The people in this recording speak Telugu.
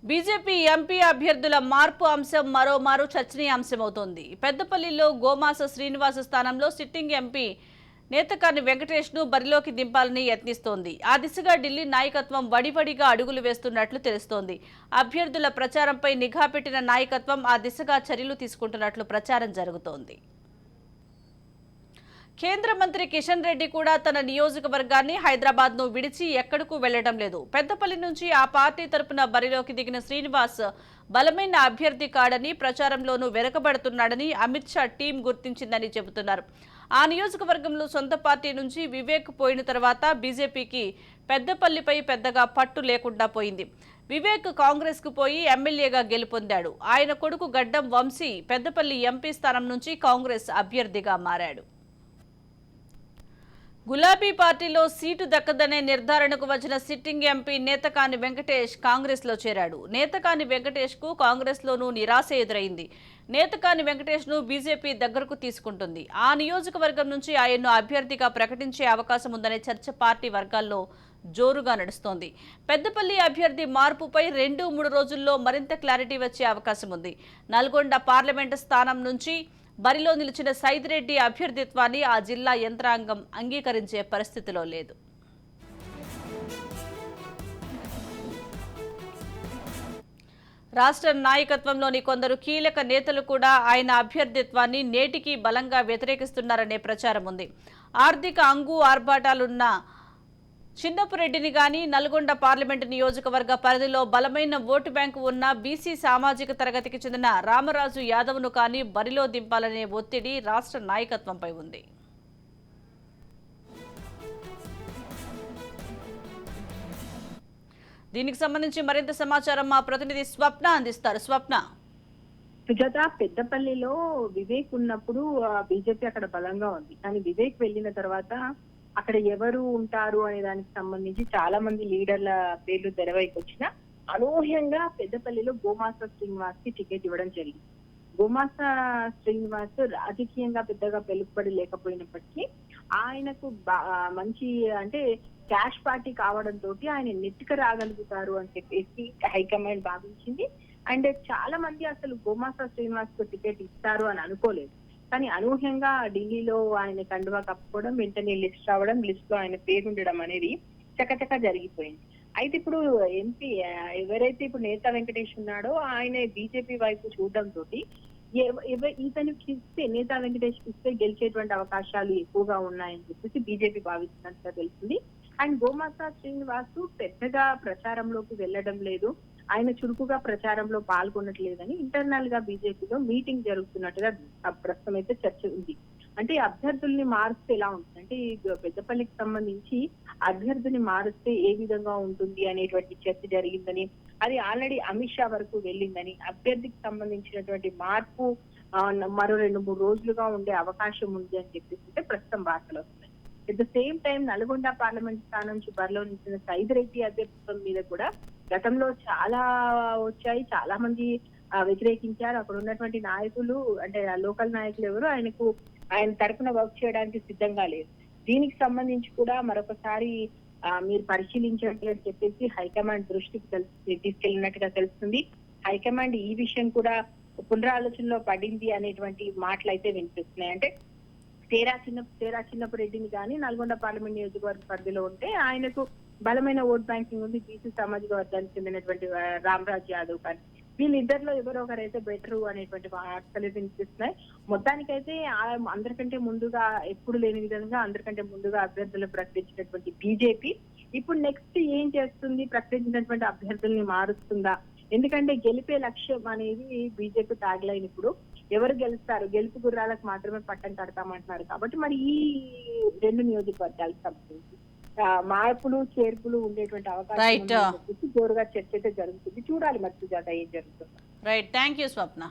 బీజేపీ ఎంపీ అభ్యర్థుల మార్పు అంశం మరోమారు చర్చనీయాంశమవుతోంది. పెద్దపల్లిలో గోమాస శ్రీనివాస స్థానంలో సిట్టింగ్ ఎంపీ నేతకాని వెంకటేష్ ను బరిలోకి దింపాలని యత్నిస్తోంది. ఆ దిశగా ఢిల్లీ నాయకత్వం వడివడిగా అడుగులు వేస్తున్నట్లు తెలుస్తోంది. అభ్యర్థుల ప్రచారంపై నిఘా పెట్టిన నాయకత్వం ఆ దిశగా చర్యలు తీసుకుంటున్నట్లు ప్రచారం జరుగుతోంది. కేంద్ర మంత్రి కిషన్ రెడ్డి కూడా తన నియోజకవర్గాన్ని హైదరాబాద్ ను విడిచి ఎక్కడకు వెళ్లడం లేదు. పెద్దపల్లి నుంచి ఆ పార్టీ తరపున బరిలోకి దిగిన శ్రీనివాస్ బలమైన అభ్యర్థి కాడని, ప్రచారంలోనూ వెనుకబడుతున్నాడని అమిత్ షా టీం గుర్తించిందని చెబుతున్నారు. ఆ నియోజకవర్గంలో సొంత పార్టీ నుంచి వివేక్ పోయిన తర్వాత బీజేపీకి పెద్దపల్లిపై పెద్దగా పట్టు లేకుండా పోయింది. వివేక్ కాంగ్రెస్ కు పోయి ఎమ్మెల్యేగా గెలుపొందాడు. ఆయన కొడుకు గడ్డం వంశీ పెద్దపల్లి ఎంపీ స్థానం నుంచి కాంగ్రెస్ అభ్యర్థిగా మారాడు. గులాబీ పార్టీలో సీటు దక్కదనే నిర్ధారణకు వచ్చిన సిట్టింగ్ ఎంపీ నేతకాని వెంకటేష్ కాంగ్రెస్ లో చేరాడు. నేతకాని వెంకటేష్ కు కాంగ్రెస్ లోనూ నిరాశ ఎదురైంది. నేతకాని వెంకటేష్ ను బీజేపీ దగ్గరకు తీసుకుంటుంది. ఆ నియోజకవర్గం నుంచి ఆయన్ను అభ్యర్థిగా ప్రకటించే అవకాశం ఉందనే చర్చ పార్టీ వర్గాల్లో జోరుగా నడుస్తోంది. పెద్దపల్లి అభ్యర్థి మార్పుపై 2-3 రోజుల్లో మరింత క్లారిటీ వచ్చే అవకాశం ఉంది. నల్గొండ పార్లమెంటు స్థానం నుంచి బరిలో నిలిచిన సైదిరెడ్డి అభ్యర్థిత్వాన్ని ఆ జిల్లా యంత్రాంగం అంగీకరించే పరిస్థితిలో లేదు. రాష్ట్ర నాయకత్వంలోని కొందరు కీలక నేతలు కూడా ఆయన అభ్యర్థిత్వాన్ని నేటికి బలంగా వ్యతిరేకిస్తున్నారనే ప్రచారం ఉంది. ఆర్థిక అంగు ఆర్భాటాలున్న చిన్నపురెడ్డిని గాని, నల్గొండ పార్లమెంటు నియోజకవర్గ పరిధిలో బలమైన ఓటు బ్యాంకు ఉన్న బీసీ సామాజిక తరగతికి చెందిన రామరాజు యాదవ్ను కానీ బరిలో దింపాలనే ఒత్తిడి రాష్ట్ర నాయకత్వంపై ఉంది. దీనికి సంబంధించి మరింత సమాచారం మా ప్రతినిధి స్వప్న అందిస్తారు. స్వప్న. సుజాత, పెద్దపల్లిలో వివేక్ ఉన్నప్పుడు బీజేపీ అక్కడ బలంగా ఉంది. కానీ వివేక్ వెళ్ళిన తర్వాత అక్కడ ఎవరు ఉంటారు అనే దానికి సంబంధించి చాలా మంది లీడర్ల పేర్లు తెరవైకి వచ్చిన అనూహ్యంగా పెద్దపల్లిలో గోమాస శ్రీనివాస్ కి టికెట్ ఇవ్వడం జరిగింది. గోమాస శ్రీనివాస్ రాజకీయంగా పెద్దగా పెలుపడి లేకపోయినప్పటికీ ఆయనకు మంచి అంటే క్యాష్ పార్టీ కావడంతో ఆయన నెట్టుకు రాగలుగుతారు అని చెప్పేసి హైకమాండ్ భావించింది. అండ్ చాలా మంది అసలు గోమాస శ్రీనివాస్ కు టికెట్ ఇస్తారు అని అనుకోలేదు. కానీ అనూహ్యంగా ఢిల్లీలో ఆయన కండువా కప్పుకోవడం, వెంటనే లిస్ట్ రావడం, లిస్ట్ లో ఆయన పేరు ఉండడం అనేది చకచకా జరిగిపోయింది. అయితే ఇప్పుడు ఎంపీ ఎవరైతే ఇప్పుడు నేత వెంకటేష్ ఉన్నాడో ఆయన బీజేపీ వైపు చూడడంతో ఇతనికి ఇస్తే, నేత వెంకటేష్ ఇస్తే గెలిచేటువంటి అవకాశాలు ఎక్కువగా ఉన్నాయని చెప్పేసి బీజేపీ భావిస్తున్నట్టుగా తెలుస్తుంది. అండ్ గోమాస శ్రీనివాస్ పెద్దగా ప్రచారంలోకి వెళ్లడం లేదు, ఆయన చురుకుగా ప్రచారంలో పాల్గొనట్లేదని ఇంటర్నల్ గా బీజేపీలో మీటింగ్ జరుగుతున్నట్టుగా ప్రస్తుతం అయితే చర్చ ఉంది. అంటే అభ్యర్థుల్ని మారిస్తే ఎలా ఉంటుంది అంటే పెద్దపల్లికి సంబంధించి అభ్యర్థిని మారిస్తే ఏ విధంగా ఉంటుంది అనేటువంటి చర్చ జరిగిందని, అది ఆల్రెడీ అమిత్ షా వరకు వెళ్ళిందని, అభ్యర్థికి సంబంధించినటువంటి మార్పు మరో 2-3 రోజులుగా ఉండే అవకాశం ఉంది అని చెప్పేసి ప్రస్తుతం వార్తలు వస్తున్నాయి. At the same time Nalgonda parliament స్థానం నుంచి బరిలో నిలిచిన సైదిరెడ్డి అభ్యర్థిత్వం మీద కూడా గతంలో చాలా వచ్చాయి, చాలా మంది వ్యతిరేకించారు. అక్కడ ఉన్నటువంటి నాయకులు అంటే లోకల్ నాయకులు ఎవరు ఆయన తరఫున వర్క్ చేయడానికి సిద్ధంగా లేదు. దీనికి సంబంధించి కూడా మరొకసారి మీరు పరిశీలించండి అని చెప్పేసి హైకమాండ్ దృష్టికి తీసుకెళ్లినట్టుగా తెలుస్తుంది. హైకమాండ్ ఈ విషయం కూడా పునరాలోచనలో పడింది అనేటువంటి మాటలు అయితే వినిపిస్తున్నాయి. అంటే తేరా చిన్నపురెడ్డిని కానీ నల్గొండ పార్లమెంట్ నియోజకవర్గ పరిధిలో ఉంటే ఆయనకు బలమైన ఓట్ బ్యాంకింగ్ ఉంది. బీసీ సామాజిక వర్గానికి చెందినటువంటి రామరాజ్ యాదవ్ కానీ వీళ్ళిద్దరిలో ఎవరో ఒకరైతే బెటరు అనేటువంటి వార్తలు వినిపిస్తున్నాయి. మొత్తానికైతే అందరికంటే ముందుగా ఎప్పుడు లేని విధంగా అందరికంటే ముందుగా అభ్యర్థులు ప్రకటించినటువంటి బీజేపీ ఇప్పుడు నెక్స్ట్ ఏం చేస్తుంది, ప్రకటించినటువంటి అభ్యర్థుల్ని మారుస్తుందా? ఎందుకంటే గెలిపే లక్ష్యం అనేది బీజేపీ ట్యాగ్ లైన్. ఇప్పుడు ఎవరు గెలుస్తారు, గెలుపు గుర్రాలకు మాత్రమే పట్టం కడతామంటున్నారు. కాబట్టి మరి ఈ 2 నియోజకవర్గాలకు సంబంధించి మార్పులు చేర్పులు ఉండేటువంటి అవకాశం జోరుగా చర్చ అయితే జరుగుతుంది. చూడాలి మరి సుజాత ఏం జరుగుతుంది. Right, thank you Swapna.